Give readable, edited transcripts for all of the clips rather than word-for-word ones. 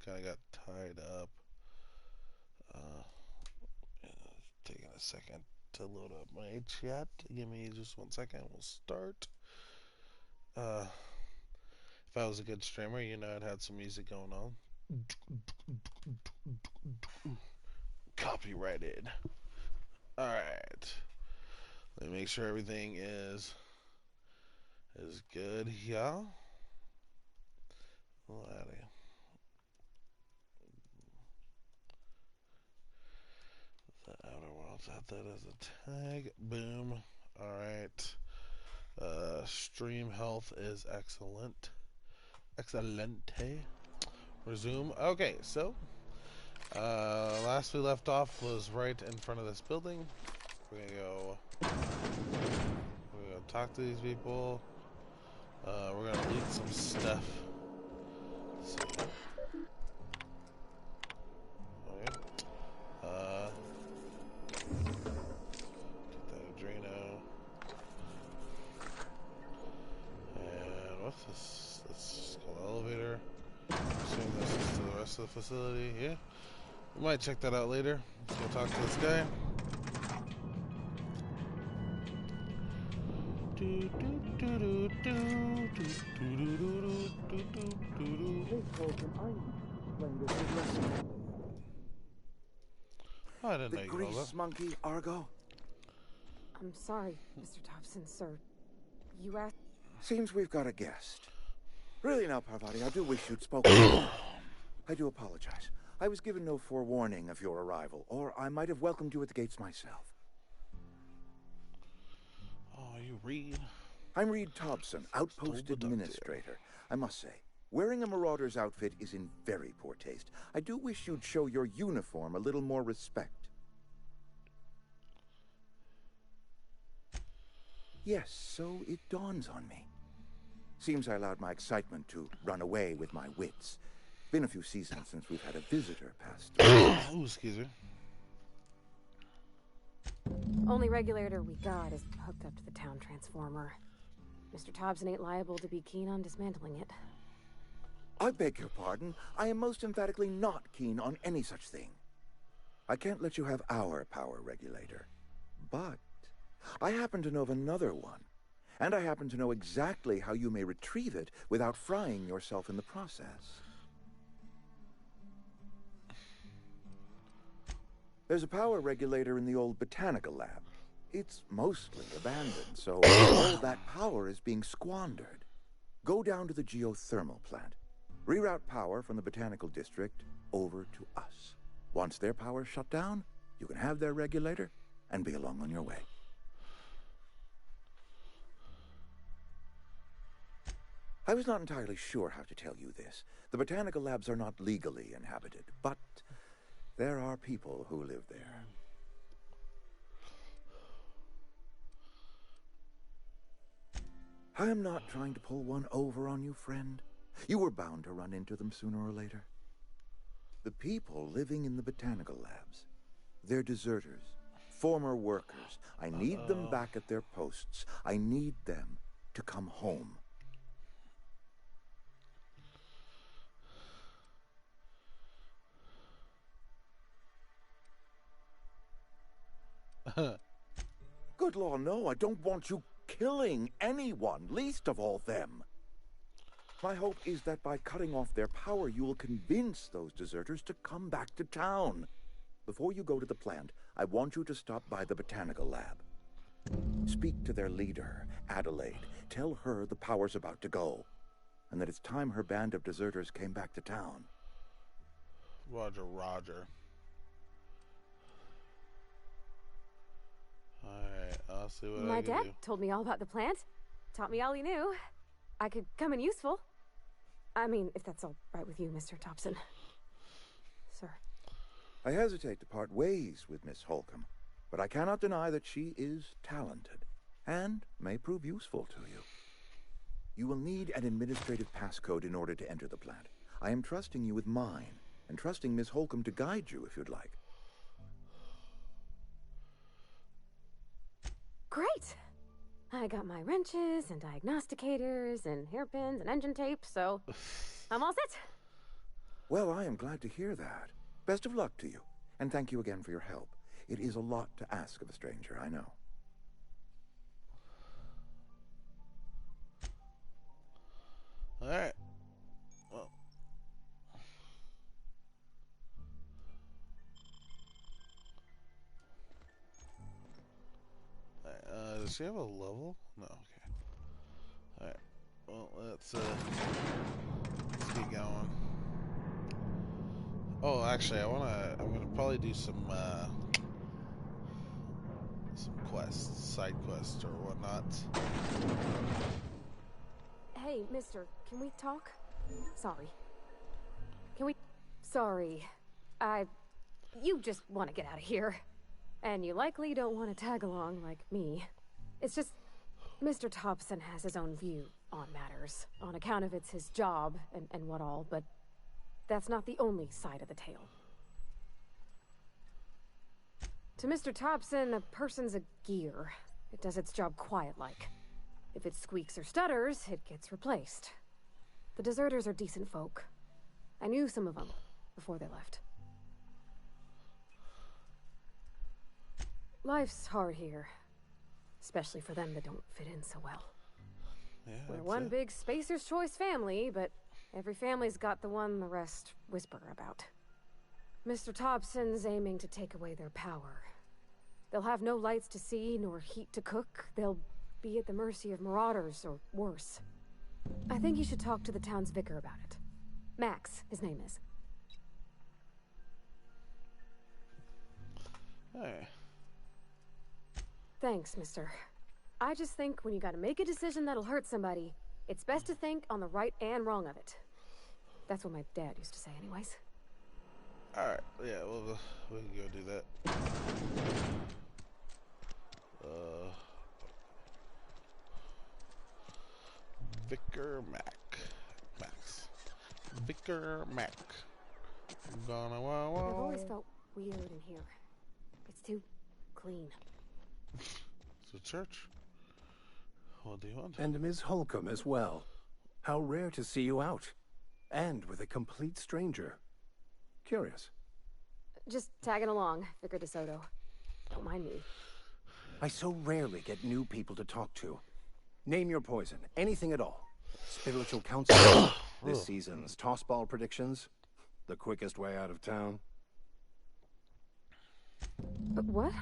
kind of got tied up. Uh, Taking a second to load up my chat. Give me just 1 second. We'll start. Uh, if I was a good streamer, I'd had some music going on. Copyrighted. All right. Let me make sure everything is good. Yeah. The Outer Worlds. Add that as a tag. Boom. All right. Stream health is excellent. Excelente. Resume. Okay, so last we left off was right in front of this building. We're gonna go. We're gonna talk to these people. We're gonna loot some stuff. Let's see. Okay. Get that Adreno. And what's this? Let's go elevator. Assume this is to the rest of the facility. Yeah. We might check that out later. Let's go talk to this guy. Oh, I didn't know The you could hold grease that. monkey, Argo? I'm sorry, Mr. Thompson, sir. You asked... Seems we've got a guest. Really now, Parvati, I do wish you'd spoken. I do apologize. I was given no forewarning of your arrival, or I might have welcomed you at the gates myself. Oh, you Reed. I'm Reed Thompson, Outpost Administrator. I must say, wearing a Marauder's outfit is in very poor taste. I do wish you'd show your uniform a little more respect. Yes, so it dawns on me. Seems I allowed my excitement to run away with my wits. Been a few seasons since we've had a visitor pass through. Oh, excuse me. Only regulator we got is hooked up to the town transformer. Mr. Thompson ain't liable to be keen on dismantling it. I beg your pardon. I am most emphatically not keen on any such thing. I can't let you have our power regulator. But I happen to know of another one. And I happen to know exactly how you may retrieve it without frying yourself in the process. There's a power regulator in the old botanical lab. It's mostly abandoned, so all that power is being squandered. Go down to the geothermal plant. Reroute power from the botanical district over to us. Once their power's shut down, you can have their regulator and be along on your way. I was not entirely sure how to tell you this. The botanical labs are not legally inhabited, but there are people who live there. I am not trying to pull one over on you, friend. You were bound to run into them sooner or later. The people living in the botanical labs, they're deserters, former workers. I need them back at their posts. I need them to come home. Good law, no, I don't want you killing anyone, least of all them. My hope is that by cutting off their power, you will convince those deserters to come back to town. Before you go to the plant, I want you to stop by the botanical lab. Speak to their leader, Adelaide. Tell her the power's about to go, and that it's time her band of deserters came back to town. Roger, Roger. Alright, I'll see what My I can dad do. told me all about the plant. Taught me all he knew. I could come in useful. I mean, if that's all right with you, Mr. Thompson. Sir. I hesitate to part ways with Miss Holcomb, but I cannot deny that she is talented, and may prove useful to you. You will need an administrative passcode in order to enter the plant. I am trusting you with mine, and trusting Miss Holcomb to guide you if you'd like. Great! I got my wrenches and diagnosticators and hairpins and engine tape, so I'm all set. Well, I am glad to hear that. Best of luck to you, and thank you again for your help. It is a lot to ask of a stranger, I know. Alright. Well. Does she have a level? No, okay. Alright. Well, let's get going. Oh, actually, I'm gonna probably do some quests, side quests or whatnot. Hey, mister, can we talk? Sorry. Can we... Sorry. You just want to get out of here. And you likely don't want to tag along like me. It's just... Mr. Tobson has his own view on matters, on account of it's his job and what all, but that's not the only side of the tale. To Mr. Tobson, a person's a gear. It does its job quiet-like. If it squeaks or stutters, it gets replaced. The deserters are decent folk. I knew some of them before they left. Life's hard here. Especially for them that don't fit in so well. Yeah, We're one big Spacer's Choice family, but every family's got the one the rest whisper about. Mr. Tobson's aiming to take away their power. They'll have no lights to see, nor heat to cook. They'll be at the mercy of marauders, or worse. I think you should talk to the town's vicar about it. Max, his name is. Hey. Thanks, mister. I just think when you gotta make a decision that'll hurt somebody, it's best to think on the right and wrong of it. That's what my dad used to say anyways. Alright, yeah, well, we can go do that. Vicar Max. Vicar Mac. I'm gonna wow. I've always felt weird in here. It's too clean. It's a church. What do you want? And Ms. Holcomb as well. How rare to see you out. And with a complete stranger. Curious. Just tagging along, Vicar DeSoto. Don't mind me. I so rarely get new people to talk to. Name your poison. Anything at all. Spiritual counsel. This season's tossball predictions. The quickest way out of town. What?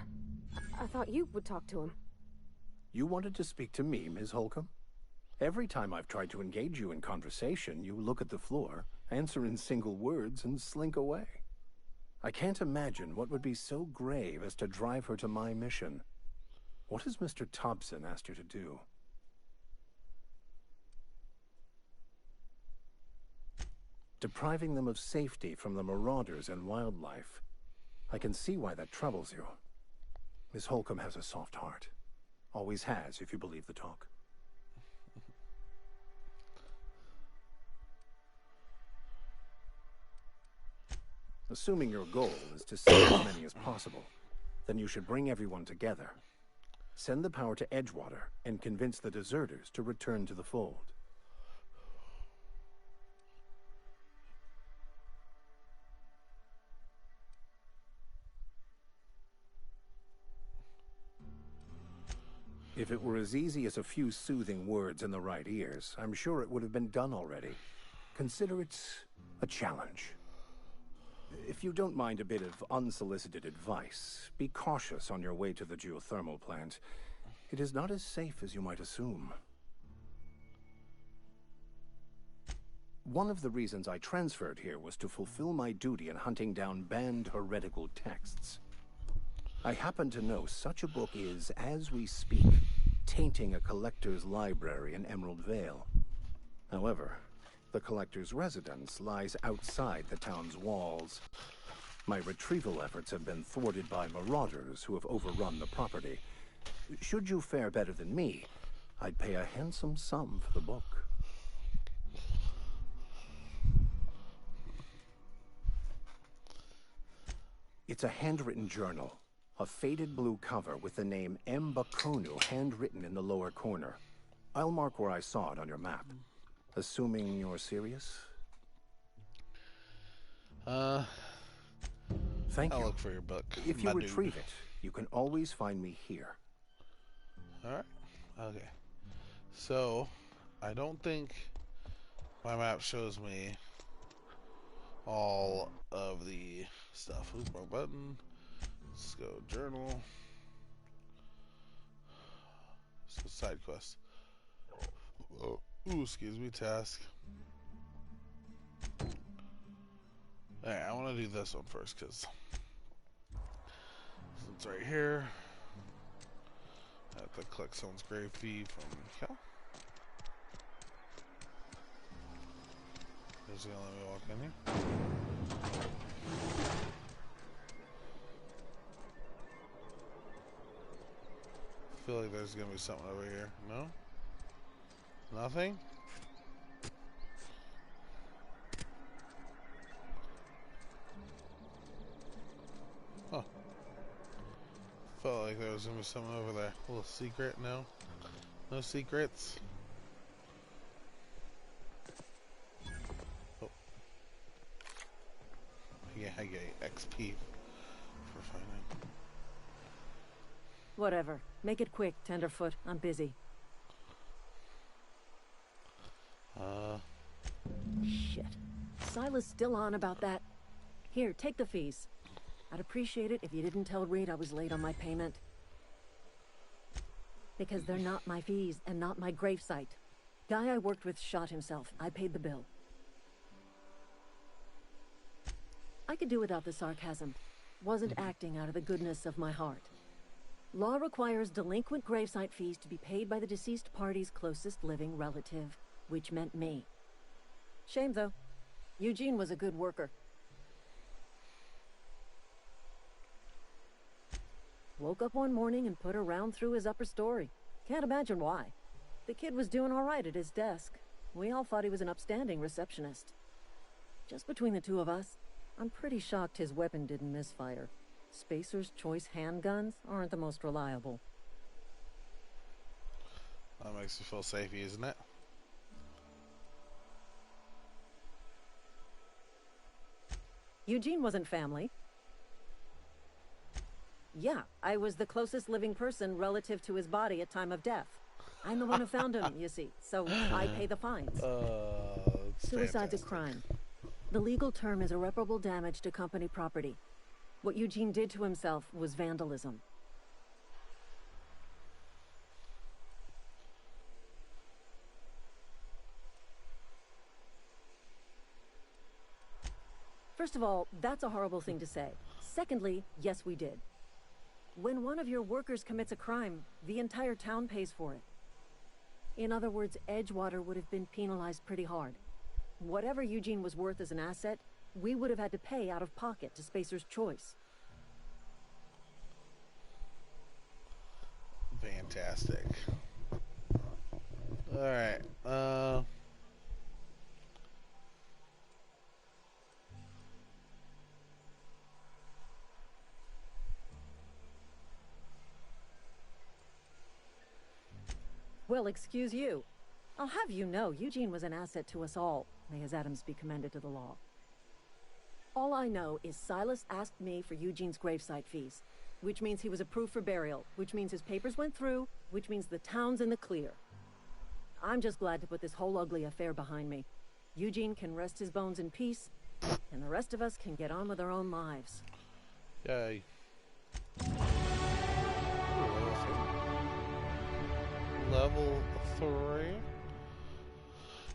I thought you would talk to him. You wanted to speak to me, Ms. Holcomb? Every time I've tried to engage you in conversation, you look at the floor, answer in single words, and slink away. I can't imagine what would be so grave as to drive her to my mission. What has Mr. Tobson asked you to do? Depriving them of safety from the marauders and wildlife. I can see why that troubles you. Miss Holcomb has a soft heart. Always has, if you believe the talk. Assuming your goal is to save as many as possible, then you should bring everyone together. Send the power to Edgewater and convince the deserters to return to the fold. If it were as easy as a few soothing words in the right ears, I'm sure it would have been done already. Consider it a challenge. If you don't mind a bit of unsolicited advice, be cautious on your way to the geothermal plant. It is not as safe as you might assume. One of the reasons I transferred here was to fulfill my duty in hunting down banned heretical texts. I happen to know such a book is, as we speak, tainting a collector's library in Emerald Vale. However, the collector's residence lies outside the town's walls. My retrieval efforts have been thwarted by marauders who have overrun the property. Should you fare better than me, I'd pay a handsome sum for the book. It's a handwritten journal. A faded blue cover with the name M'Bakono handwritten in the lower corner. I'll mark where I saw it on your map. Assuming you're serious? Uh, Thank I'll you. look for your book. If you my dude. retrieve it, you can always find me here. Alright. Okay. So, I don't think my map shows me all of the stuff. Ooh, wrong button. Let's go journal. So side quest. Oh, ooh, excuse me, task. Alright, I want to do this one first because it's right here. I have to collect someone's grave fee from Cal. Is he gonna let me walk in here? I feel like there's gonna be something over here. No? Nothing? Huh. Felt like there was gonna be something over there. A little secret? No? No secrets? Oh. Yeah, I get XP for finding. Whatever. Make it quick, Tenderfoot. I'm busy. Shit. Silas still on about that. Here, take the fees. I'd appreciate it if you didn't tell Reed I was late on my payment. Because they're not my fees and not my gravesite. Guy I worked with shot himself. I paid the bill. I could do without the sarcasm. Wasn't acting out of the goodness of my heart. Law requires delinquent gravesite fees to be paid by the deceased party's closest living relative, which meant me. Shame, though. Eugene was a good worker. Woke up one morning and put a round through his upper story. Can't imagine why. The kid was doing all right at his desk. We all thought he was an upstanding receptionist. Just between the two of us, I'm pretty shocked his weapon didn't misfire. Spacer's Choice handguns aren't the most reliable. That makes me feel safe, isn't it? Eugene wasn't family. Yeah, I was the closest living person relative to his body at time of death. I'm the one who found him, you see, so I pay the fines. Suicide's Fantastic. a crime. The legal term is irreparable damage to company property. What Eugene did to himself was vandalism. First of all, that's a horrible thing to say. Secondly, yes, we did. When one of your workers commits a crime, the entire town pays for it. In other words, Edgewater would have been penalized pretty hard. Whatever Eugene was worth as an asset, we would have had to pay out of pocket to Spacer's Choice. Fantastic. Alright, Well, excuse you. I'll have you know, Eugene was an asset to us all. May his atoms be commended to the law. All I know is Silas asked me for Eugene's gravesite fees, which means he was approved for burial, which means his papers went through, which means the town's in the clear. I'm just glad to put this whole ugly affair behind me. Eugene can rest his bones in peace, and the rest of us can get on with our own lives. yay. Level 3.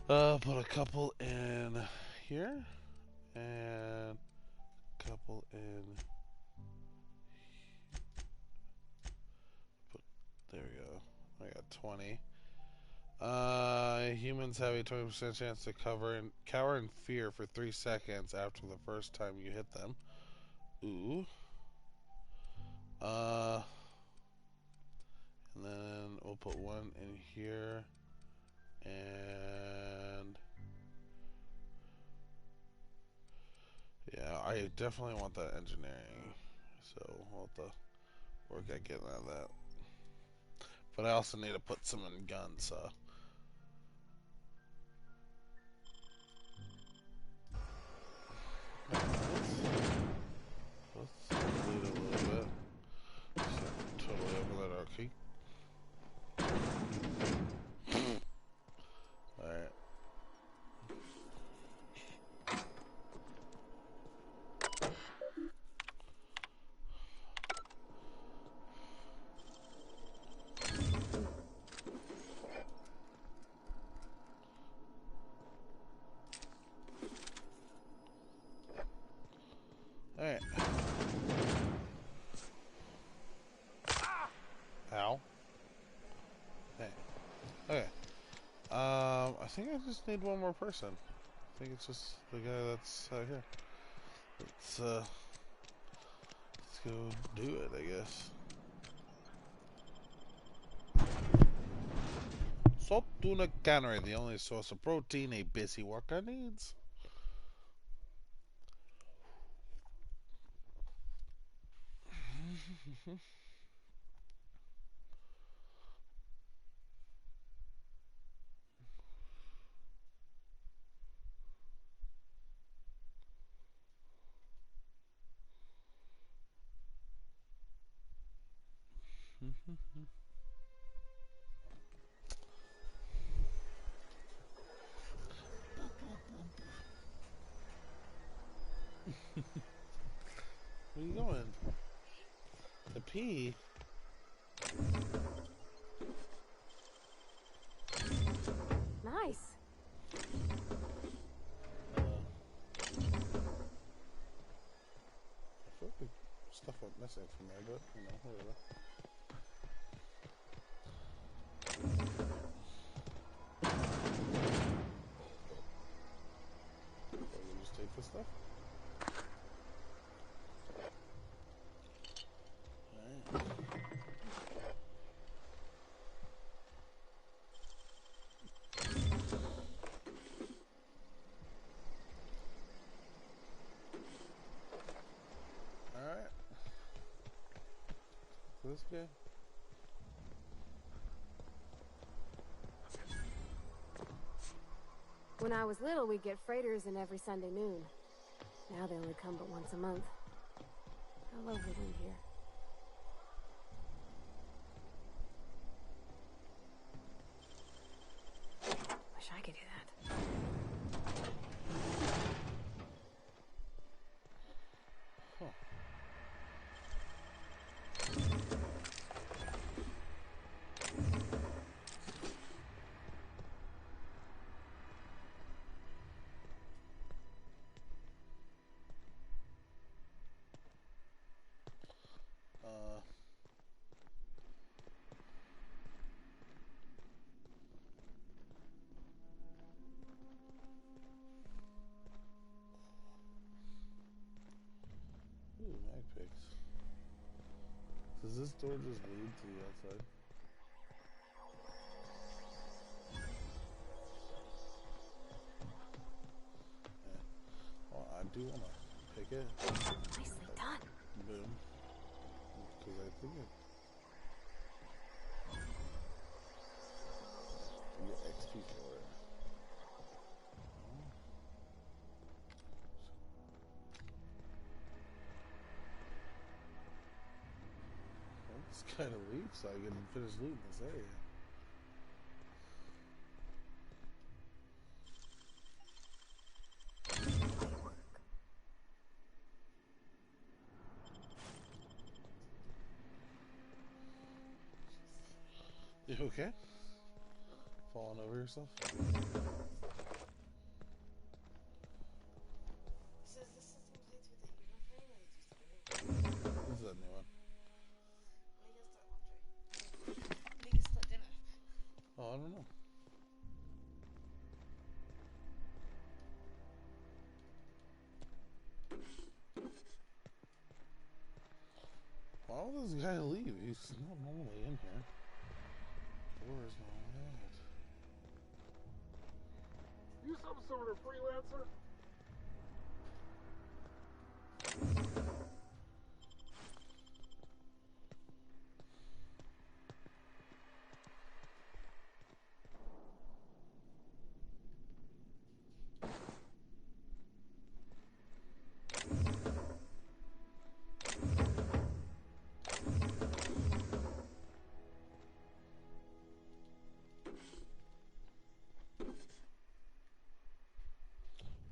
Put a couple in here. And a couple in. There we go. I got 20. Humans have a 20% chance to cower in fear for 3 seconds after the first time you hit them. Ooh. And then we'll put one in here. And yeah, I definitely want that engineering. So we'll have to work at getting out of that. But I also need to put some in guns, so. just need one more person. I think it's just the guy that's out here. Let's go do it, I guess. Salt tuna cannery, the only source of protein a busy worker needs. Where you going? To pee? Nice. I feel like stuff went missing from there, but you know, whatever. So we just take this stuff. Alright. Alright. This guy. When I was little, we'd get freighters in every Sunday noon. Now they only come but once a month. I love the wind here. Wish I could do that. Huh. Ooh, mag pigs. Does this door just lead to the outside? Yeah. Well, I do want to pick it. Nicely done. Boom. Because I think it... You get XP for it. Let's kind of leave so I can finish looting this area. You okay? Falling over yourself? This is a new one. Oh, I don't know. Why will this guy leave? He's not normally in here. Door is not that. You some sort of freelancer?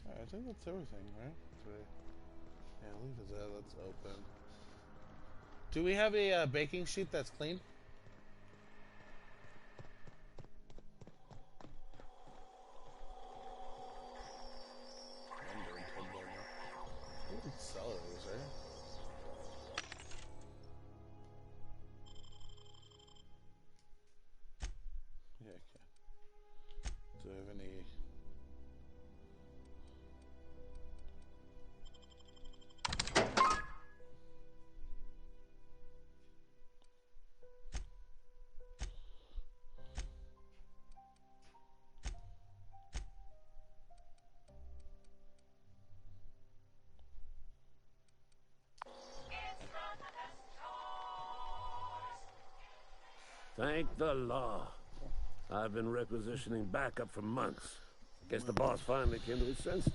Alright, I think that's everything, right? Today. Yeah, leave it there. That's open. Do we have a baking sheet that's clean? Cellars, right? Yeah, okay. Do we have any Thank the law. I've been requisitioning backup for months. Guess the boss finally came to his senses.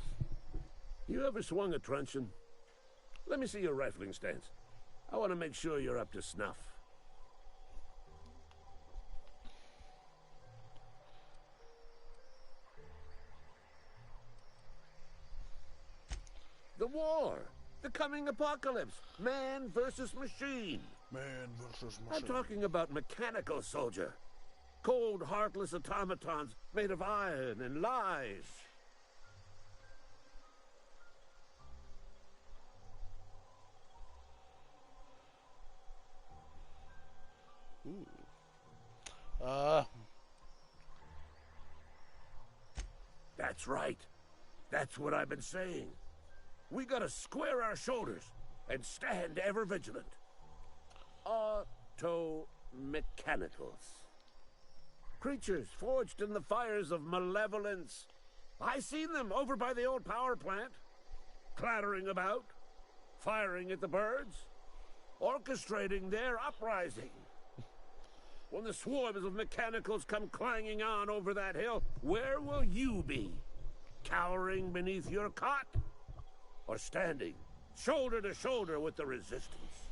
You ever swung a truncheon? Let me see your rifling stance. I want to make sure you're up to snuff. The war! The coming apocalypse! Man versus machine! Man versus machine. I'm talking about mechanical soldier. Cold, heartless automatons made of iron and lies. Ooh. That's right. That's what I've been saying. We gotta square our shoulders and stand ever vigilant. Auto-mechanicals. Creatures forged in the fires of malevolence. I seen them over by the old power plant. Clattering about, firing at the birds, orchestrating their uprising. When the swarms of mechanicals come clanging on over that hill, where will you be? Cowering beneath your cot? Or standing, shoulder to shoulder with the resistance?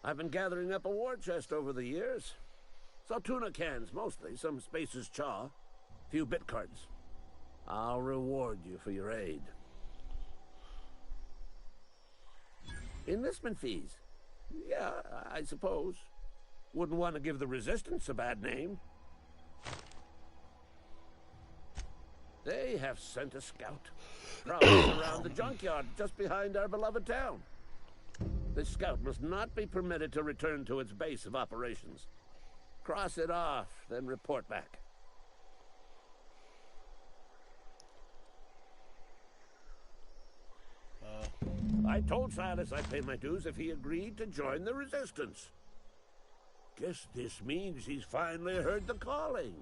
I've been gathering up a war chest over the years. Saw tuna cans, mostly, some Spacer's chaw, few bit cards. I'll reward you for your aid. Enlistment fees? Yeah, I suppose. Wouldn't want to give the Resistance a bad name. They have sent a scout. Prowling around the junkyard just behind our beloved town. This scout must not be permitted to return to its base of operations. Cross it off, then report back. I told Silas I'd pay my dues if he agreed to join the Resistance. Guess this means he's finally heard the calling.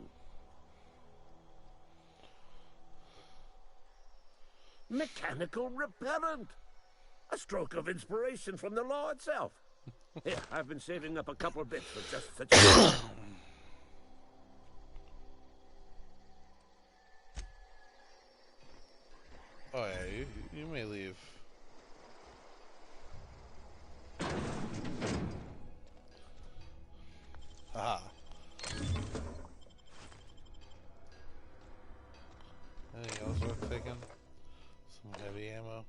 Mechanical repellent! A stroke of inspiration from the law itself. Here, I've been saving up a couple of bits for just such a... Oh yeah, you may leave. Haha. Anything else worth taking? Some heavy ammo.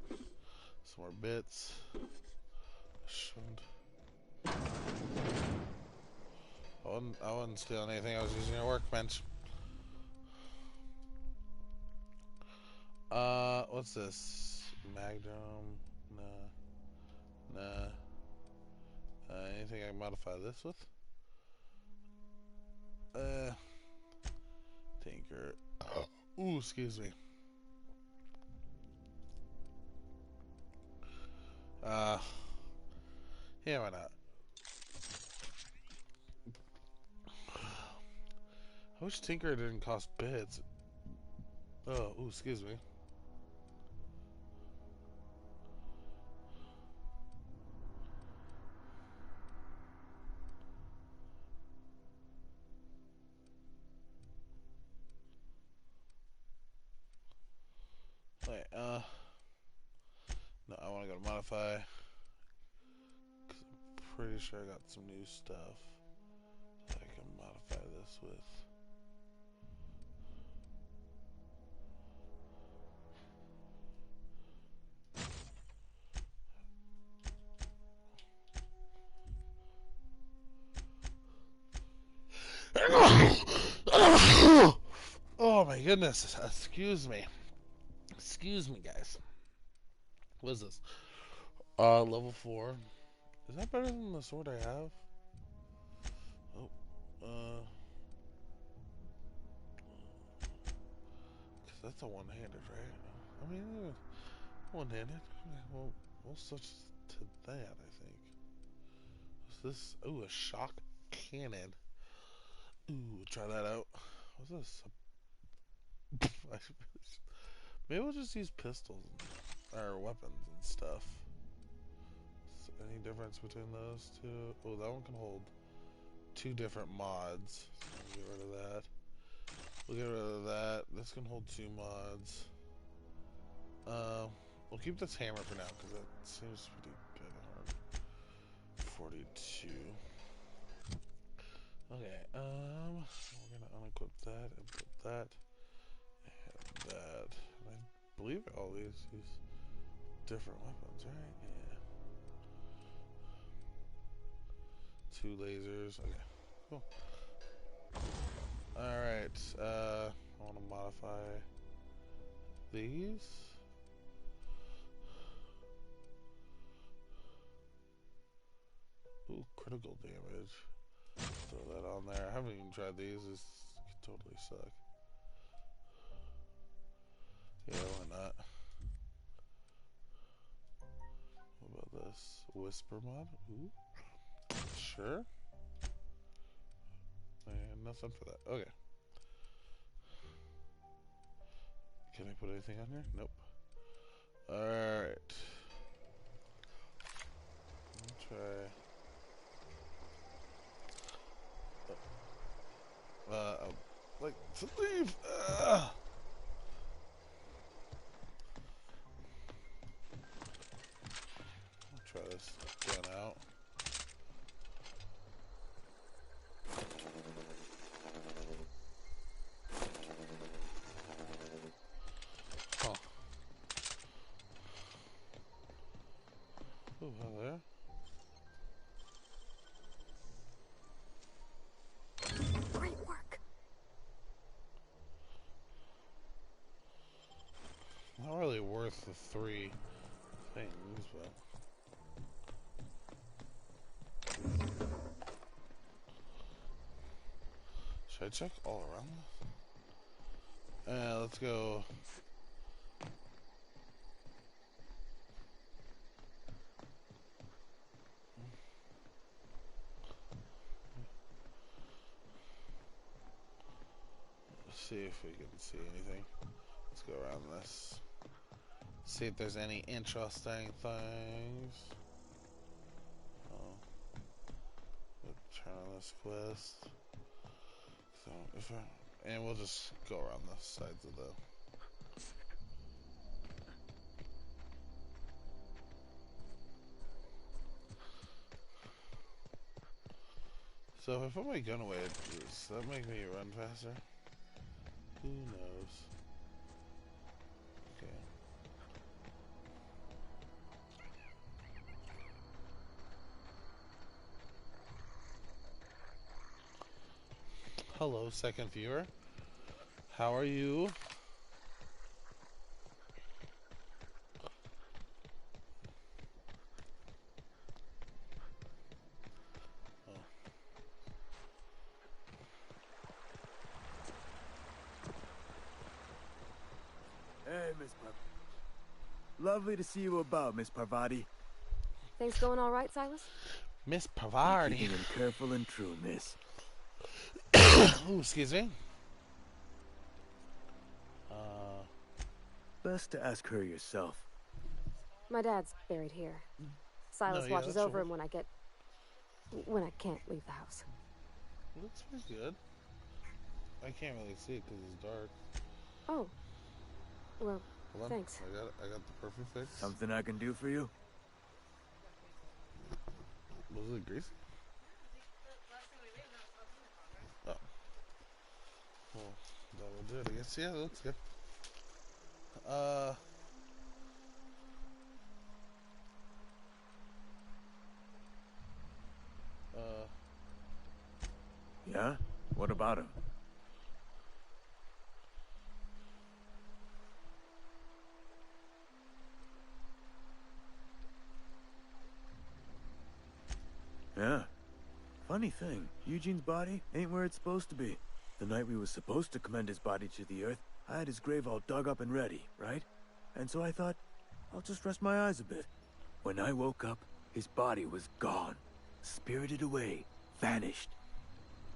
Some more bits. Shouldn't. I wasn't stealing anything. I was using a workbench. What's this? Magnum? Nah. Anything I can modify this with? Tinker. Ooh, excuse me. Yeah, why not? I wish Tinker didn't cost bits. Oh, ooh, excuse me. Wait, no, I want to go to modify. 'Cause I'm pretty sure I got some new stuff that I can modify this with. Oh my goodness, excuse me. Excuse me, guys. What is this? Level 4. Is that better than the sword I have? Oh, because that's a one-handed, right? I mean, one-handed. We'll switch to that, I think. What's this? Ooh, a shock cannon. Ooh, try that out. What's this? Maybe we'll just use pistols or weapons and stuff. Any difference between those two? Oh, that one can hold 2 different mods. So we'll get rid of that. We'll get rid of that. This can hold 2 mods. We'll keep this hammer for now because that seems pretty good. 42. Okay, we're gonna unequip that and put that and that. And I believe all these use different weapons, right? Yeah. 2 lasers. Okay, cool. Alright, I want to modify these. Ooh, critical damage. Throw that on there. I haven't even tried these. This could totally suck. Yeah, why not? What about this? Whisper mod? Ooh. Sure. And nothing for that. Okay. Can I put anything on here? Nope. Alright. Try. I'd like to leave. I'll try this gun out. Huh. Ooh, hello there. Great work. Not really worth the 3 things, but should I check all around this? Let's go. Let's see if we can see anything. Let's go around this. See if there's any interesting things. Oh. Let's turn on this quest. So if I, and we'll just go around the sides of the. So if I put my gun away, does that make me run faster? Who knows? Okay. Hello, second viewer. How are you? Hey, Miss Parvati. Lovely to see you about, Miss Parvati. Things going all right, Silas? Miss Parvati. Keeping him careful and true, miss. Ooh, excuse me. Best to ask her yourself. My dad's buried here. Silas yeah, watches that's over right. him when I can't leave the house. Looks pretty good. I can't really see it because it's dark. Oh. Well, Hold on. thanks. I got the perfect fix. Something I can do for you? Was it greasy? Oh. Well, that will do it, I guess. Yeah, that looks good. Yeah? What about him? Yeah. Funny thing, Eugene's body ain't where it's supposed to be. The night we was supposed to commend his body to the earth, I had his grave all dug up and ready, right? And so I thought, I'll just rest my eyes a bit. When I woke up, his body was gone. Spirited away. Vanished.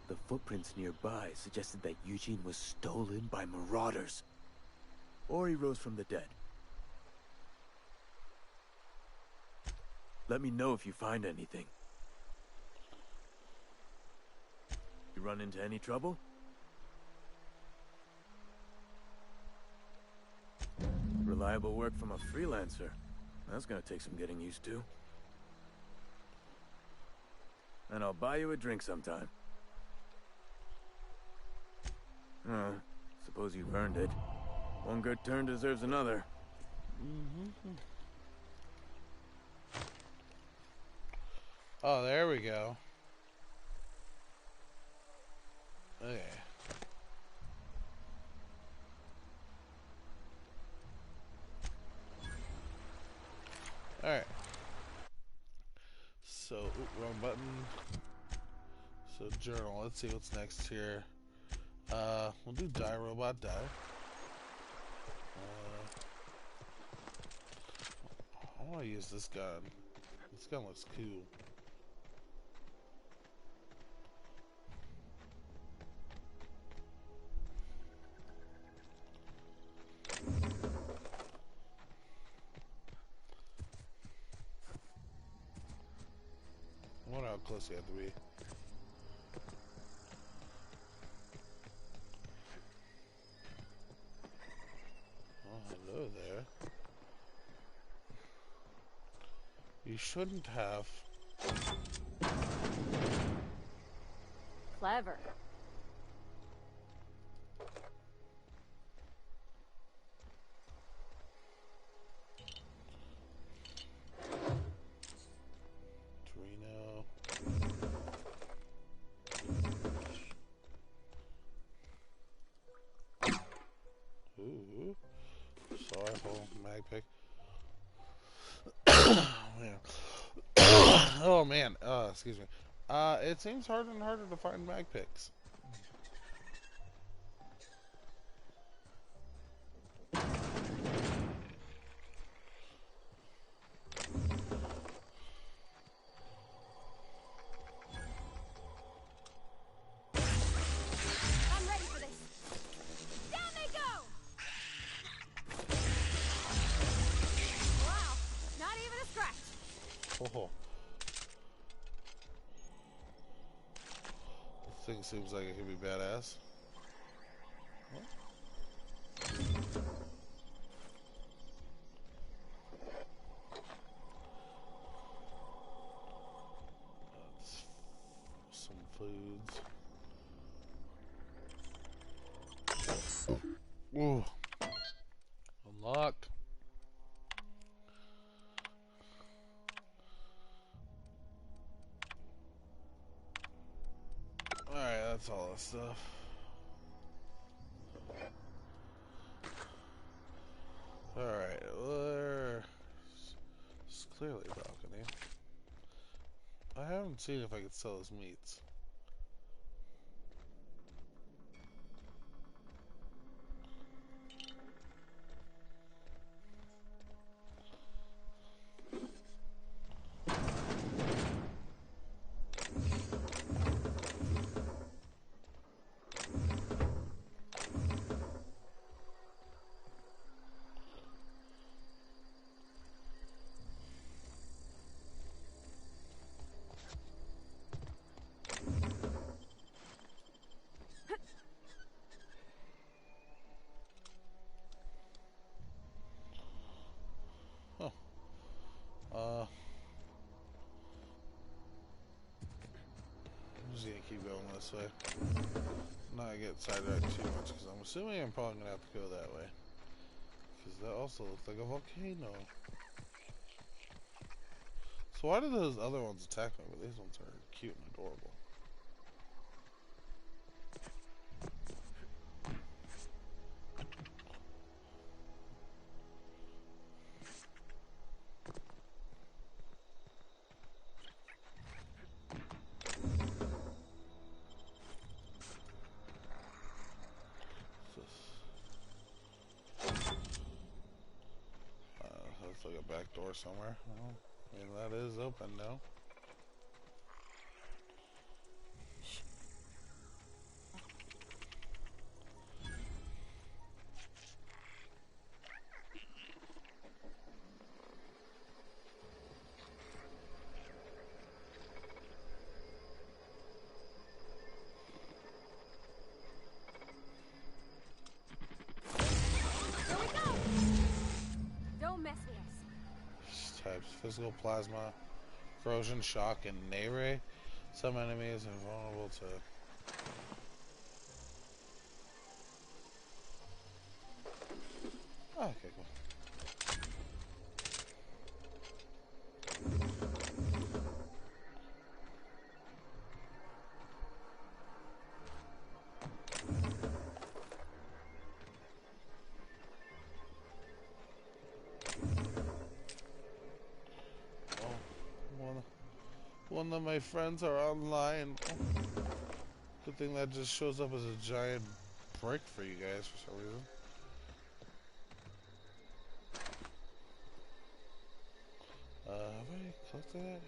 The footprints nearby suggested that Eugene was stolen by marauders. Or he rose from the dead. Let me know if you find anything. You run into any trouble? Reliable work from a freelancer. That's gonna take some getting used to. And I'll buy you a drink sometime. Oh, suppose you've earned it. One good turn deserves another. Oh, there we go. Okay. Alright. So, wrong button. So, journal. Let's see what's next here. We'll do die, robot, die. I want to use this gun. This gun looks cool. I wonder how close you have to be. Oh, hello there. You shouldn't have. Clever. Torino. Ooh. Rifle, mag pick. Man. Oh man, excuse me. It seems harder and harder to find mag picks. I'm ready for this. Down they go! Wow, not even a scratch. Oh. This thing seems like it could be badass. What? Some foods. Ooh. Unlocked. Alright, that's all that stuff. Alright, it's clearly a balcony. I haven't seen if I could sell his meats. I'm just gonna keep going this way. Not get sidetracked too much, because I'm assuming I'm probably gonna have to go that way. Because that also looks like a volcano. So why do those other ones attack me, but these ones are cute and adorable? Looks like a back door somewhere. Well, I mean, that is open now. physical plasma, corrosion, shock, and Nere. Some enemies are vulnerable to... Oh, okay, cool. One of my friends are online. Good thing that just shows up as a giant brick for you guys for some reason. Have I collected it?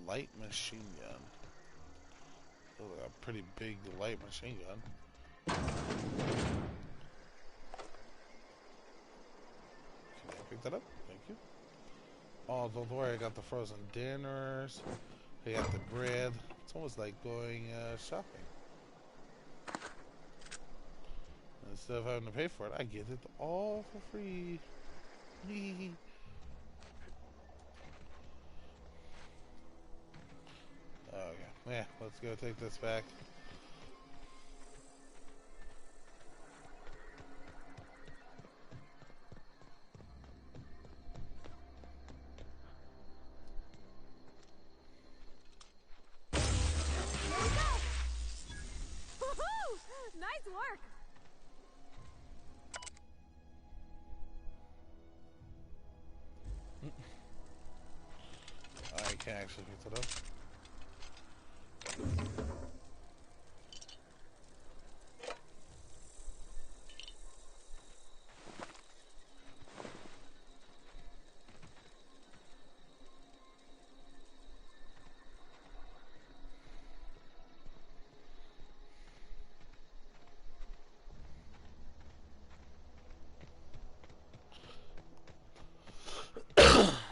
Light machine gun. Oh, a pretty big light machine gun. Can I pick that up? Thank you. Oh, don't worry, I got the frozen dinners. I got the bread. It's almost like going shopping. Instead of having to pay for it, I get it all for free. Okay, yeah, let's go take this back. Nice work! I can't actually pick that up.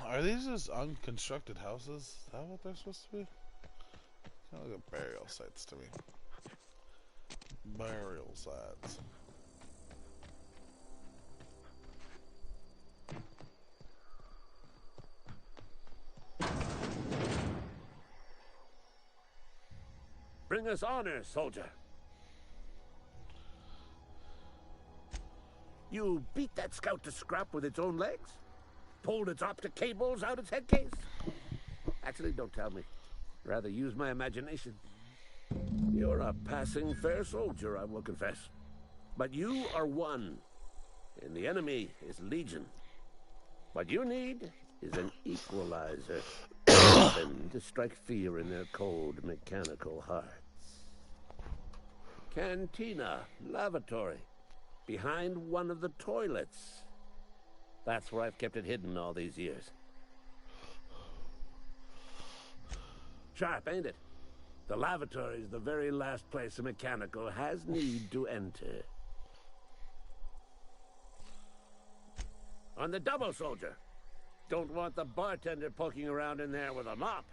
Are these just unconstructed houses? Is that what they're supposed to be? Kind of like burial sites to me. Burial sites. Bring us honor, soldier. You beat that scout to scrap with its own legs? Pulled its optic cables out its head case? Actually, don't tell me. Rather use my imagination. You're a passing fair soldier, I will confess. But you are one, and the enemy is legion. What you need is an equalizer. Something to strike fear in their cold, mechanical hearts. Cantina, lavatory, behind one of the toilets. That's where I've kept it hidden all these years. Sharp, ain't it? The lavatory is the very last place a mechanical has need to enter. On the double, soldier. Don't want the bartender poking around in there with a mop.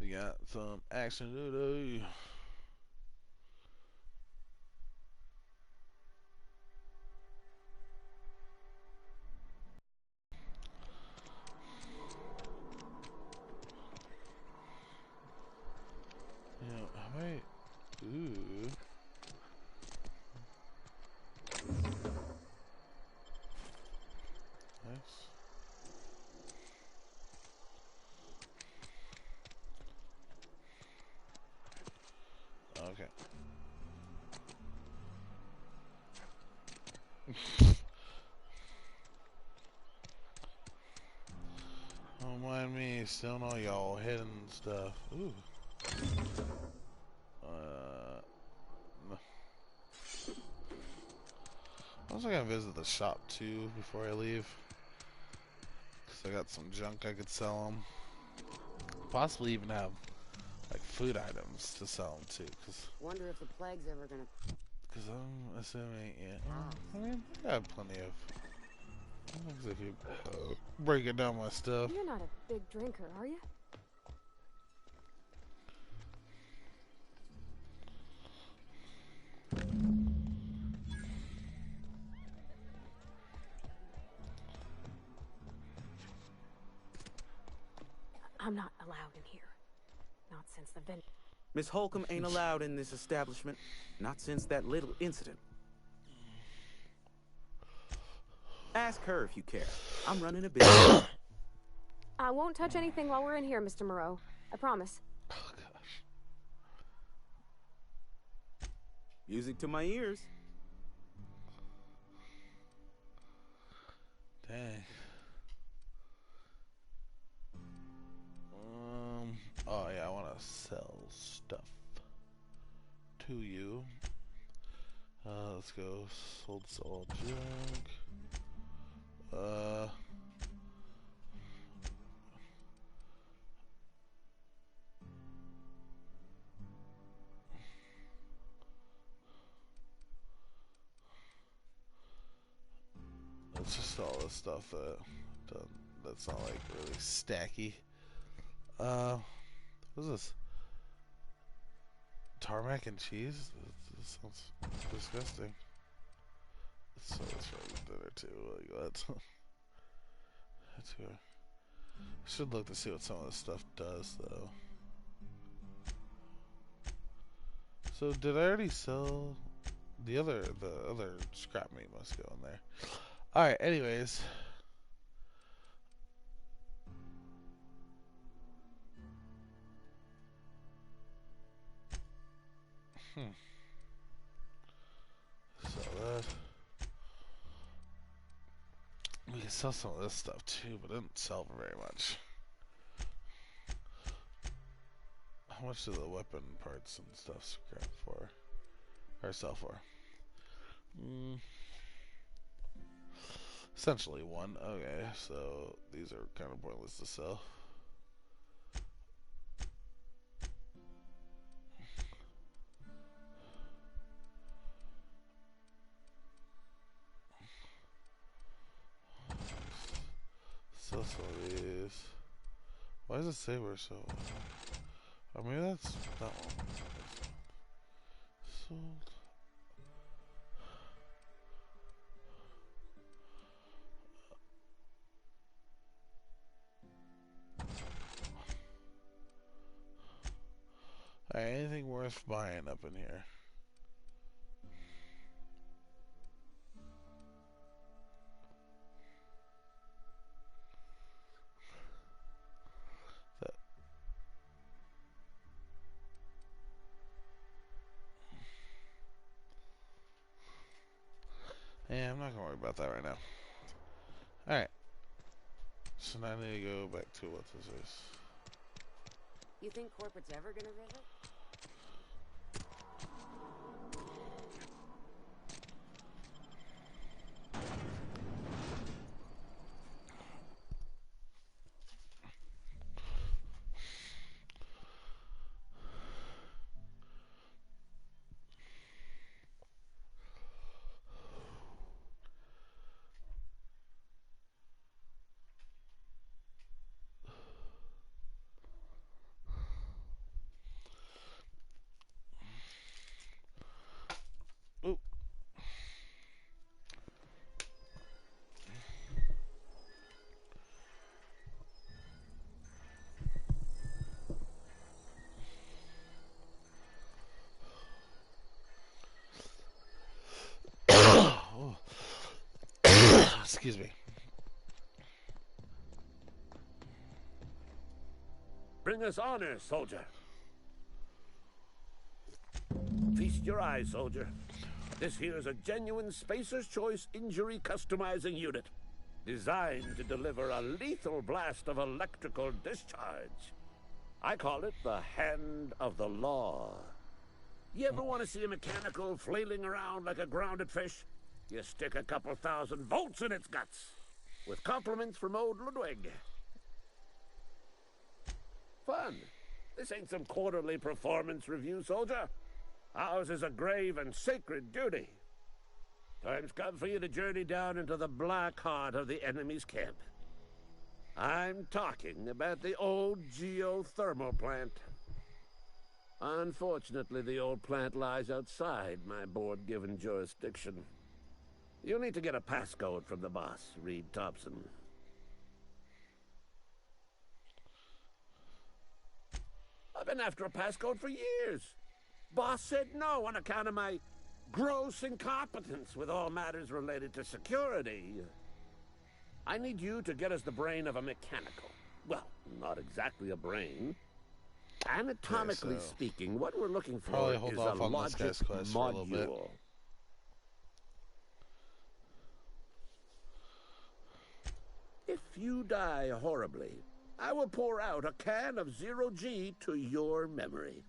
We got some action to do. You know, I might... Ooh. Nice. Don't mind me stealing all y'all hidden stuff. Ooh. No. I was gonna visit the shop too before I leave. Cause I got some junk I could sell them. Possibly even have like food items to sell them too. Cause wonder if the plague's ever gonna. Cause I'm assuming, yeah. I mean, I have plenty of. If you breaking down my stuff. You're not a big drinker, are you? I'm not allowed in here. Not since the vent. Miss Holcomb ain't allowed in this establishment. Not since that little incident. Ask her if you care. I'm running a business. I won't touch anything while we're in here, Mr. Moreau. I promise. Oh, gosh. Music to my ears. Dang. Oh yeah, I want to sell stuff to you. Let's go. Sold all junk. Let's just sell this stuff that's not like really stacky. What's this? Tarmac and cheese? This sounds disgusting. Let's sell this for dinner too. Like that. That's good. I should look to see what some of this stuff does, though. So did I already sell the other scrap meat? Must go in there. All right. Anyways. Sell that. We can sell some of this stuff too, but it didn't sell for very much. How much do the weapon parts and stuff scrap for? Or sell for? Essentially one. Okay, so these are kind of pointless to sell. Sell some of these. Why does it say we're so? I mean, that's that one. Sold. Alright, anything worth buying up in here? Yeah, I'm not gonna worry about that right now. Alright. So now I need to go back to what this is. You think corporate's ever gonna visit? Excuse me. Bring us honor, soldier. Feast your eyes, soldier. This here's a genuine Spacer's Choice injury customizing unit, designed to deliver a lethal blast of electrical discharge. I call it the Hand of the Law. You ever want to see a mechanical flailing around like a grounded fish? You stick a couple thousand volts in its guts. With compliments from old Ludwig. Fun. This ain't some quarterly performance review, soldier. Ours is a grave and sacred duty. Time's come for you to journey down into the black heart of the enemy's camp. I'm talking about the old geothermal plant. Unfortunately, the old plant lies outside my board-given jurisdiction. You'll need to get a passcode from the boss, Reed Thompson. I've been after a passcode for years. Boss said no on account of my gross incompetence with all matters related to security. I need you to get us the brain of a mechanical. Well, not exactly a brain. Anatomically speaking, what we're looking for is a logic module. If you die horribly, I will pour out a can of zero-G to your memory.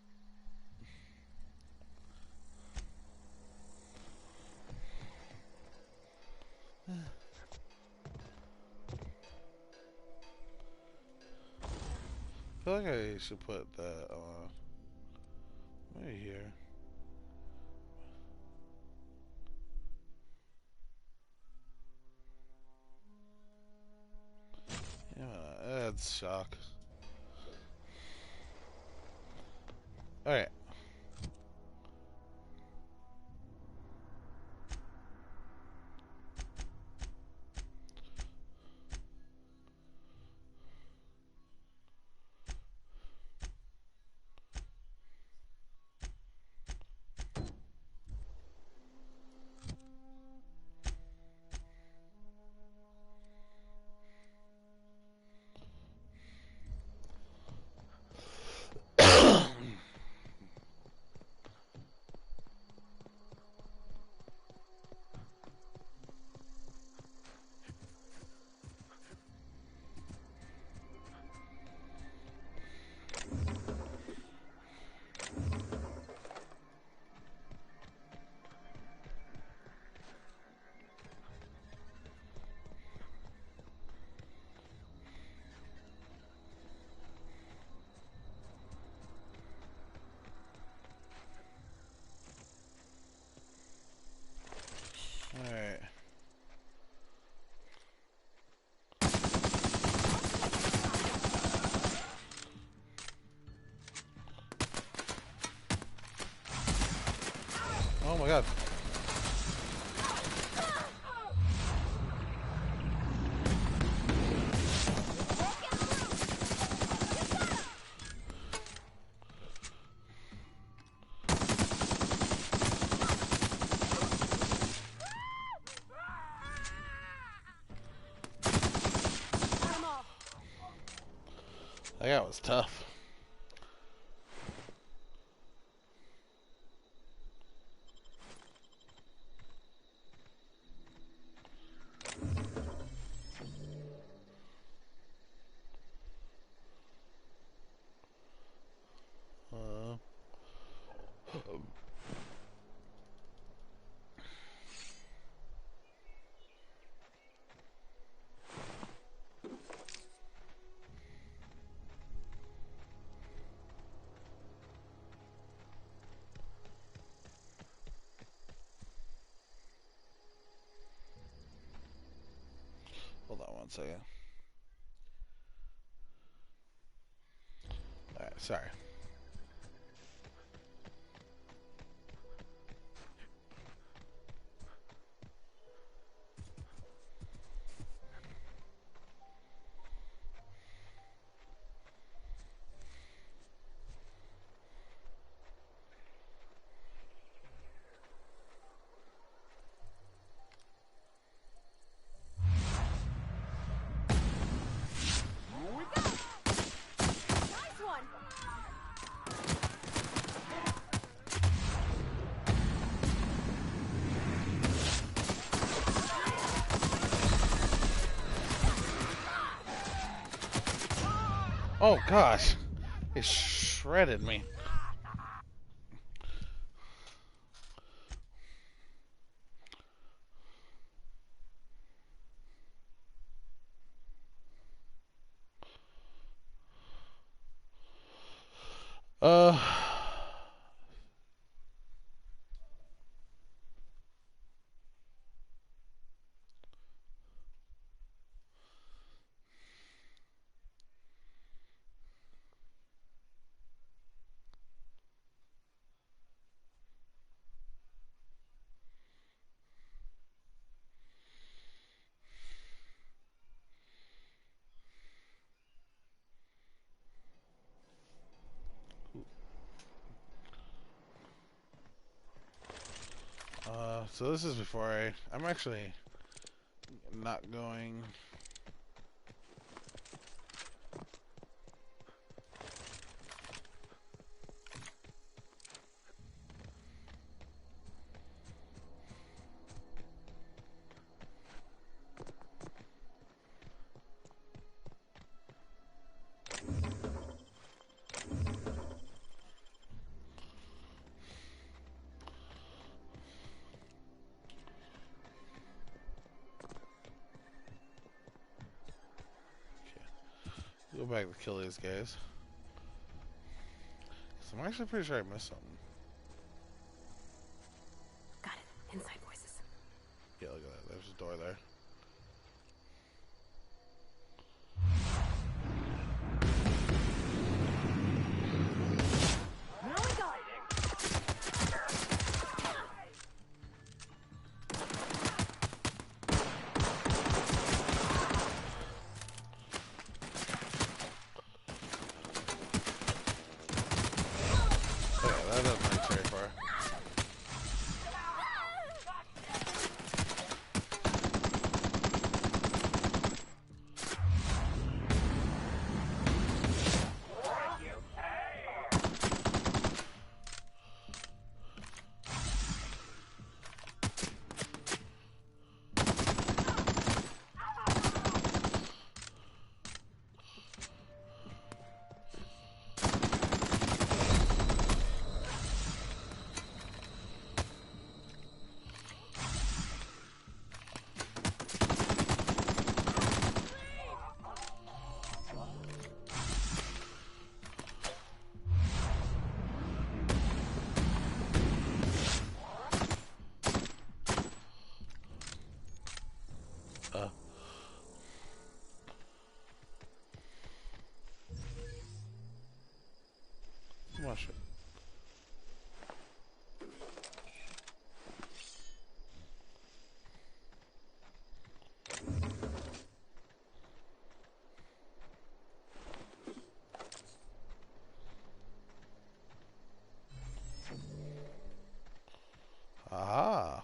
I feel like I should put that on right here. Yeah, that's shock. Alright. Alright. Oh my god. That was tough. Hold on one second. Alright, sorry. Nice one! Oh gosh, it shredded me. Uh, so this is before I'm actually not going. Go back to kill these guys. So I'm actually pretty sure I missed something. Got it. Inside voices. Yeah, look at that. There's a door there. That doesn't reach very far. Mushroom. Aha.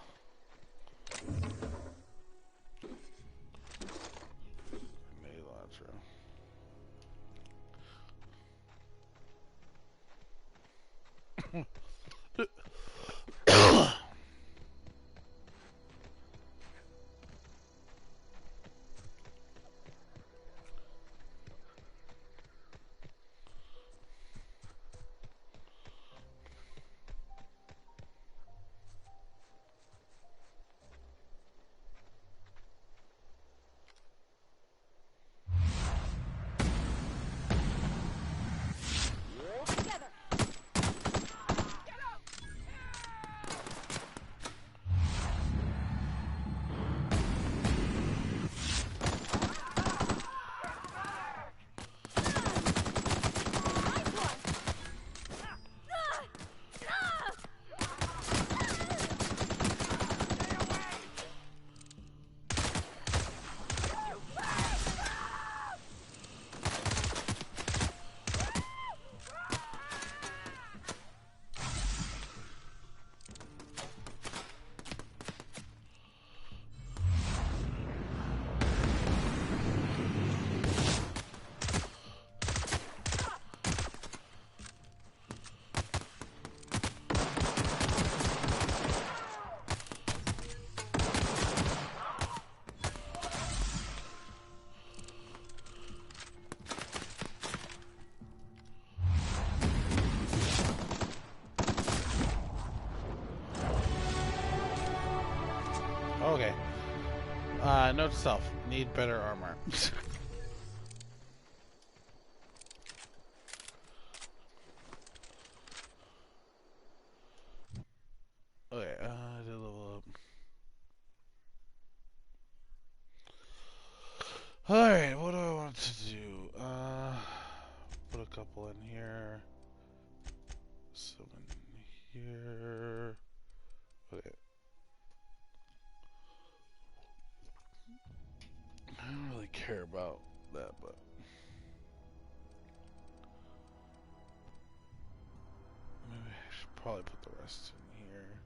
Note to self: need better armor. Okay, I did level up. Alright, what do I want to do? Put a couple in here. Some in here. Okay. I don't really care about that, but maybe I should probably put the rest in here.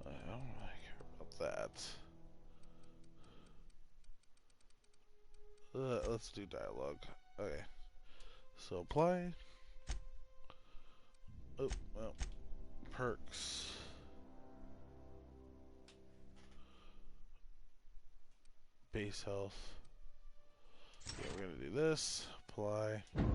I don't really care about that. Let's do dialogue. Okay. So apply. Oh, well. Perks. Base health. Yeah, we're gonna do this. Apply. Yes.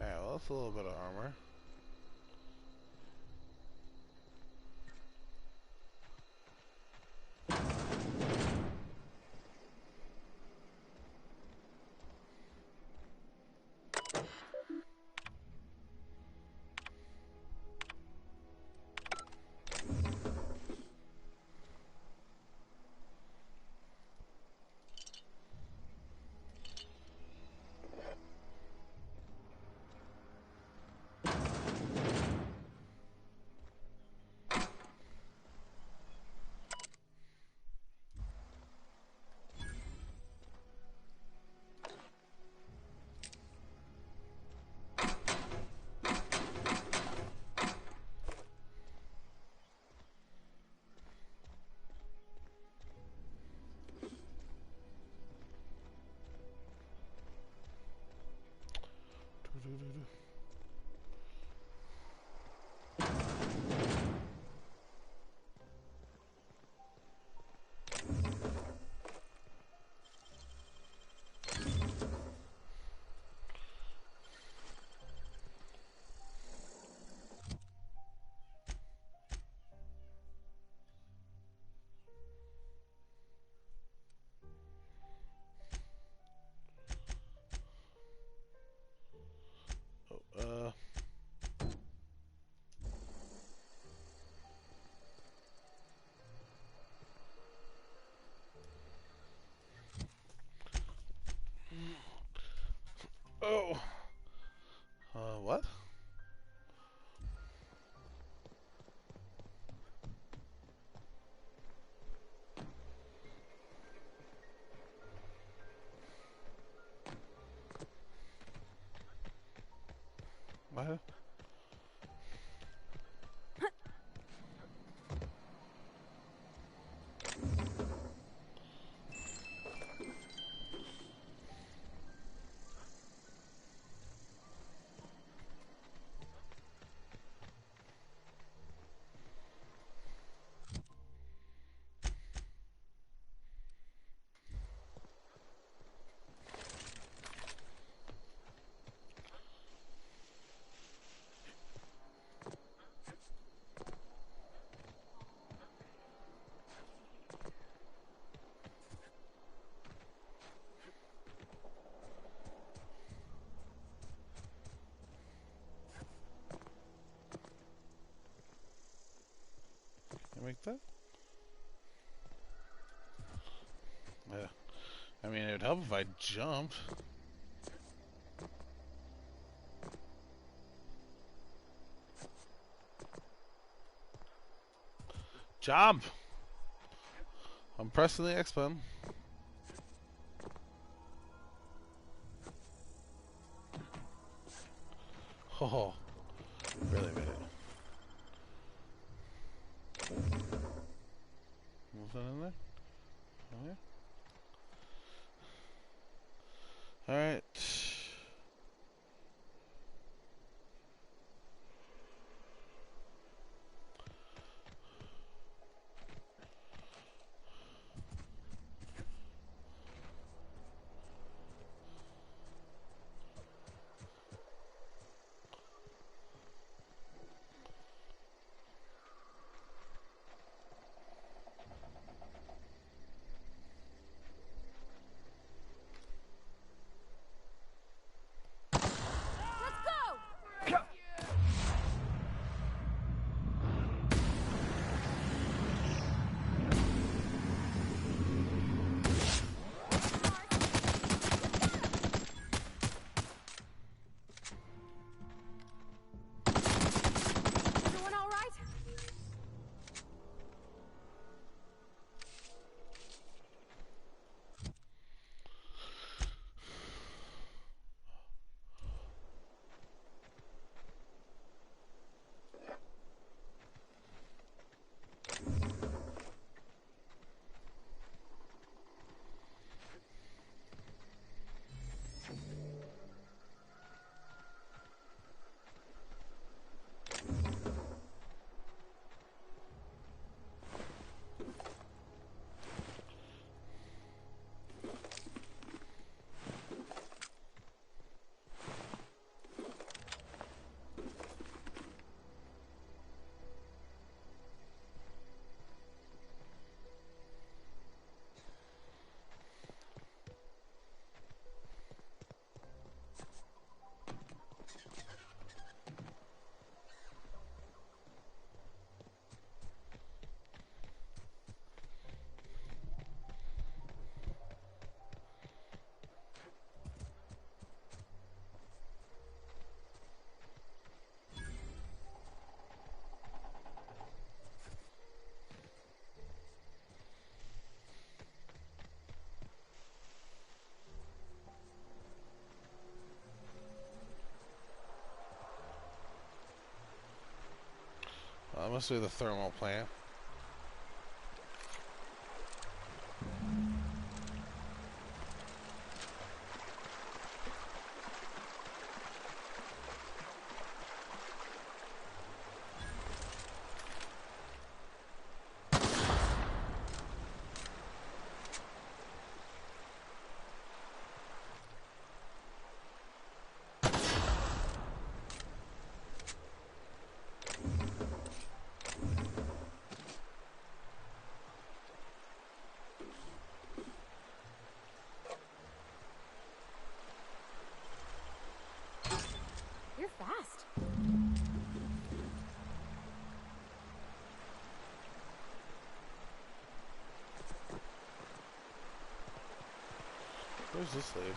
Alright, well, that's a little bit of armor. Can I make that? Yeah. I mean, it would help if I jumped. Jump! I'm pressing the X button. Oh, really made it. Nothing in there? Oh, yeah. Alright. That must be the thermal plant. You're fast. Where's this lead?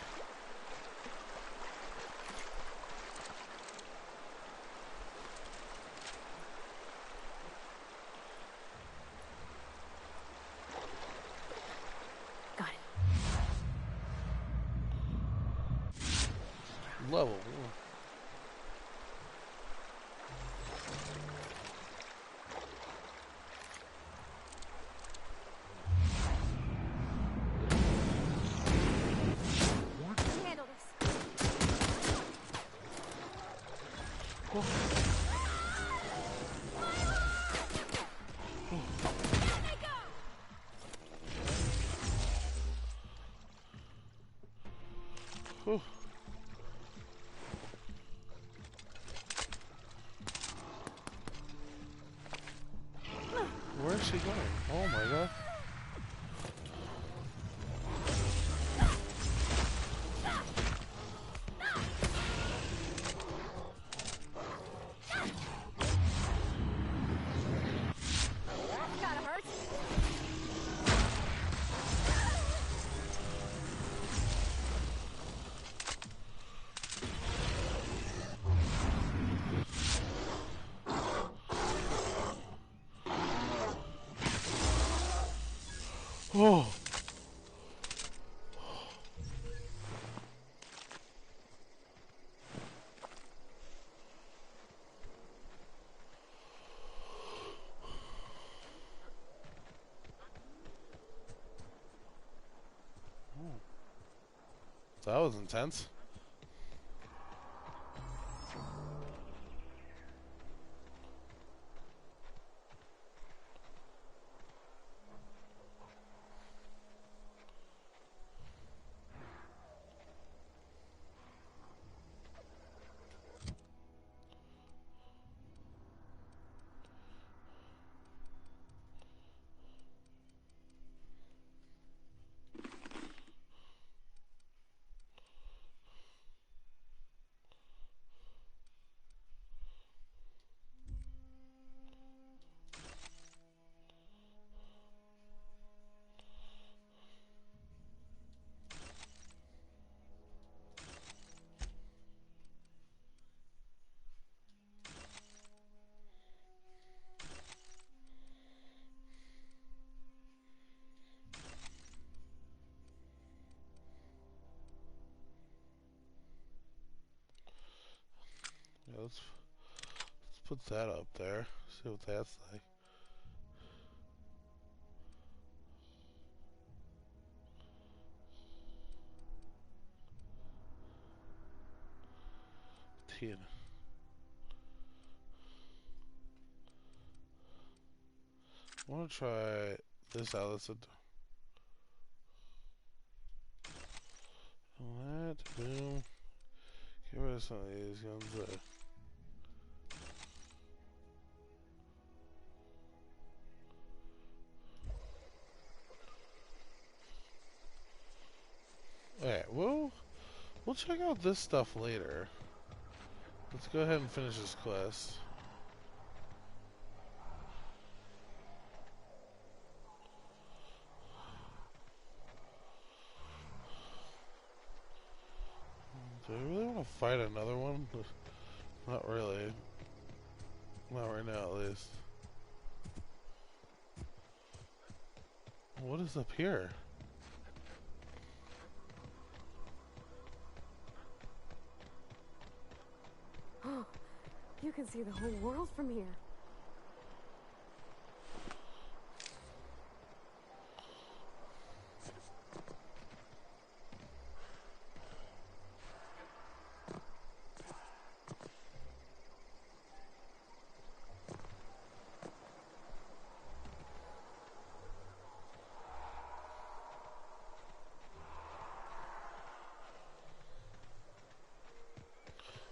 Got it. Level. Handle this. Whew. Where is she going? Oh my god. Oh. That was intense. Yeah, let's put that up there. See what that's like. Tina. I want to try this out. Let's that. Boom. Get rid of some of these guns. Alright, we'll check out this stuff later. Let's go ahead and finish this quest. Do I really want to fight another one? Not really. Not right now, at least. What is up here? Oh, you can see the whole world from here.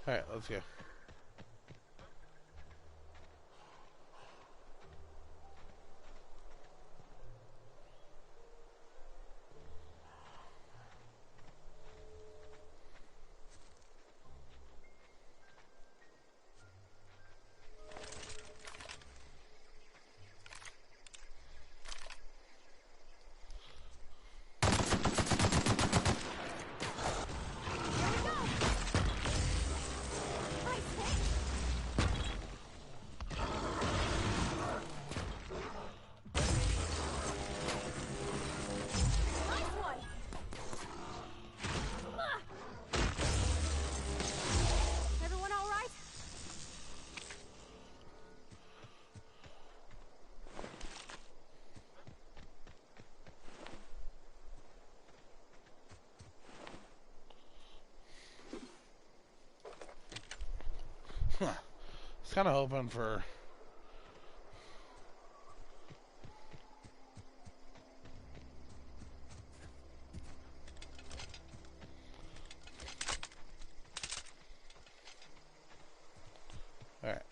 Alright, let's go. Everyone all right? Huh. I was kind of hoping for... Alright.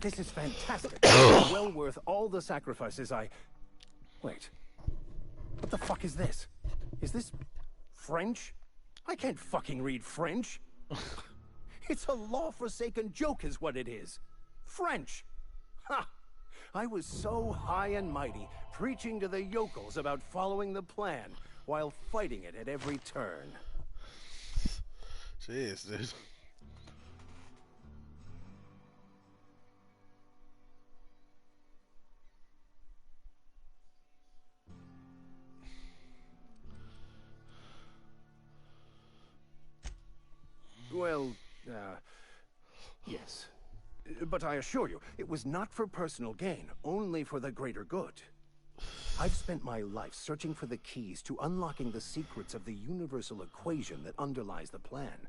This is fantastic. Well worth all the sacrifices I... Wait. What the fuck is this? Is this French? I can't fucking read French. It's a law-forsaken joke is what it is. French. Ha! I was so high and mighty, preaching to the yokels about following the plan, while fighting it at every turn. Jeez, dude. Well, yes. But I assure you, it was not for personal gain, only for the greater good. I've spent my life searching for the keys to unlocking the secrets of the universal equation that underlies the plan.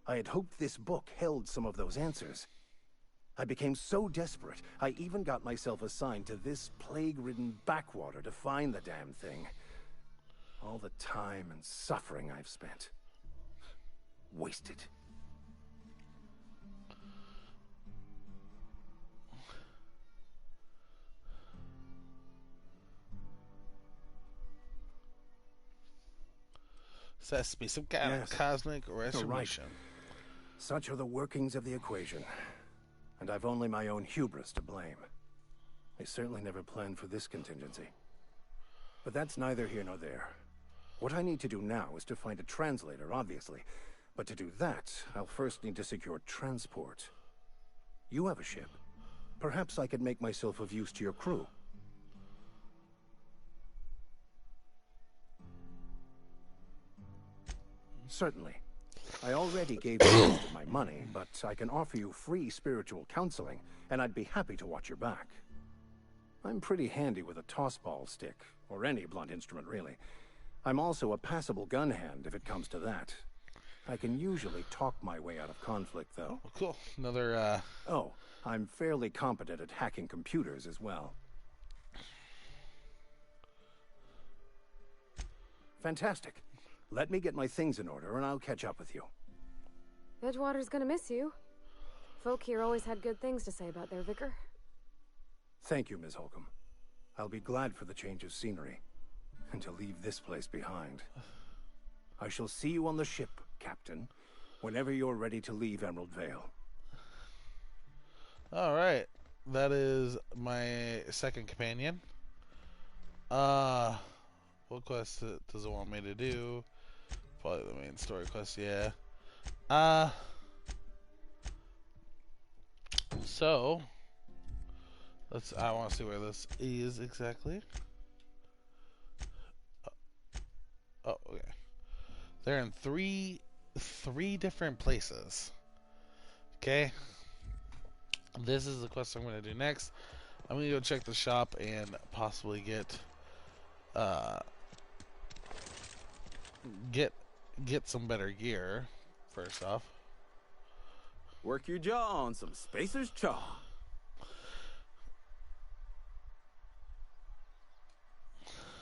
I had hoped this book held some of those answers. I became so desperate, I even got myself assigned to this plague-ridden backwater to find the damn thing. All the time and suffering I've spent. Wasted. Says to be some kind of cosmic restoration. Right. Such are the workings of the equation. And I've only my own hubris to blame. I certainly never planned for this contingency. But that's neither here nor there. What I need to do now is to find a translator, obviously. But to do that, I'll first need to secure transport. You have a ship. Perhaps I could make myself of use to your crew. Certainly. I already gave you most of my money, but I can offer you free spiritual counseling, and I'd be happy to watch your back. I'm pretty handy with a tossball stick, or any blunt instrument, really. I'm also a passable gun hand, if it comes to that. I can usually talk my way out of conflict, though. Oh, cool. Another, Oh, I'm fairly competent at hacking computers as well. Fantastic. Let me get my things in order, and I'll catch up with you. Edgewater's gonna miss you. Folk here always had good things to say about their vicar. Thank you, Ms. Holcomb. I'll be glad for the change of scenery, and to leave this place behind. I shall see you on the ship, Captain, whenever you're ready to leave Emerald Vale. Alright. That is my second companion. What quest does it want me to do? Probably the main story quest, yeah. So I want to see where this is exactly. Oh, okay. They're in three different places. Okay. This is the quest I'm going to do next. I'm going to go check the shop and possibly get some better gear first off. Work your jaw on some Spacer's Chaw.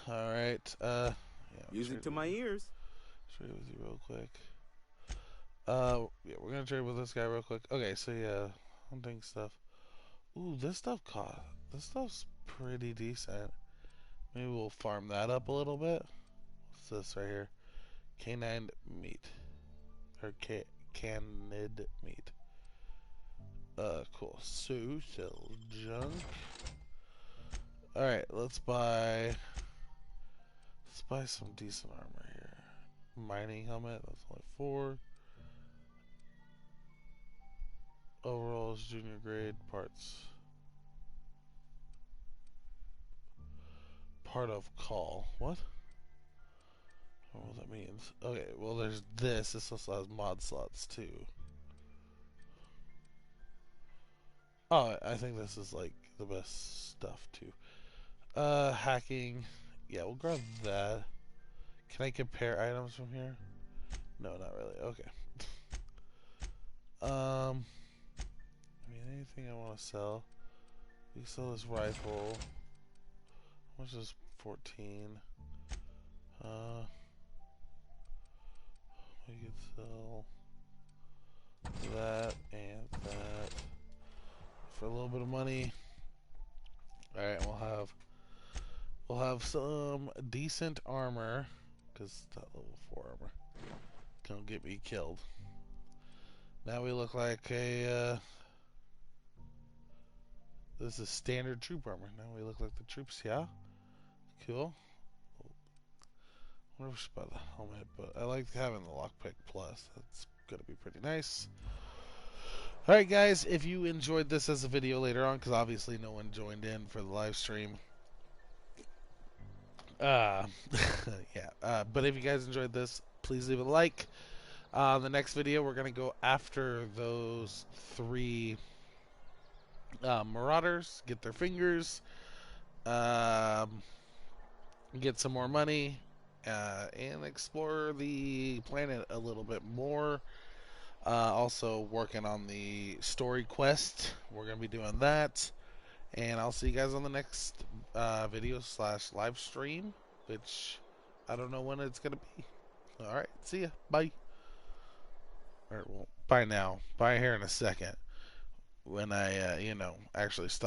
Alright, yeah, music to my ears. Trade with you real quick. Yeah, we're gonna trade with this guy real quick. Okay, so yeah, hunting stuff. Ooh, this stuff's pretty decent. Maybe we'll farm that up a little bit. What's this right here? Canine meat. Or canned meat. Cool. So, sell junk. Alright, let's buy some decent armor here. Mining helmet, that's only 4. Overalls, junior grade, parts. Part of call. What? I don't know what that means. Okay, well there's this. This also has mod slots too. Oh, I think this is like the best stuff too. Hacking. Yeah, we'll grab that. Can I compare items from here? No, not really. Okay. I mean, anything I want to sell. We can sell this rifle. How much is 14? We could sell that and that. for a little bit of money. All right, we'll have some decent armor, because that level 4 armor can get me killed. Now we look like a. This is standard troop armor. Now we look like the troops. Yeah, cool. I wonder if we should buy the helmet, but I like having the lockpick plus. That's gonna be pretty nice. Alright guys, if you enjoyed this as a video later on, because obviously no one joined in for the live stream. But if you guys enjoyed this, please leave a like. The next video, we're going to go after those 3 marauders, get their fingers, get some more money, and explore the planet a little bit more. Also working on the story quest. We're going to be doing that. And I'll see you guys on the next video / live stream, which I don't know when it's going to be. Alright, see ya. Bye. Or, well, bye now. Bye here in a second. When I, actually stop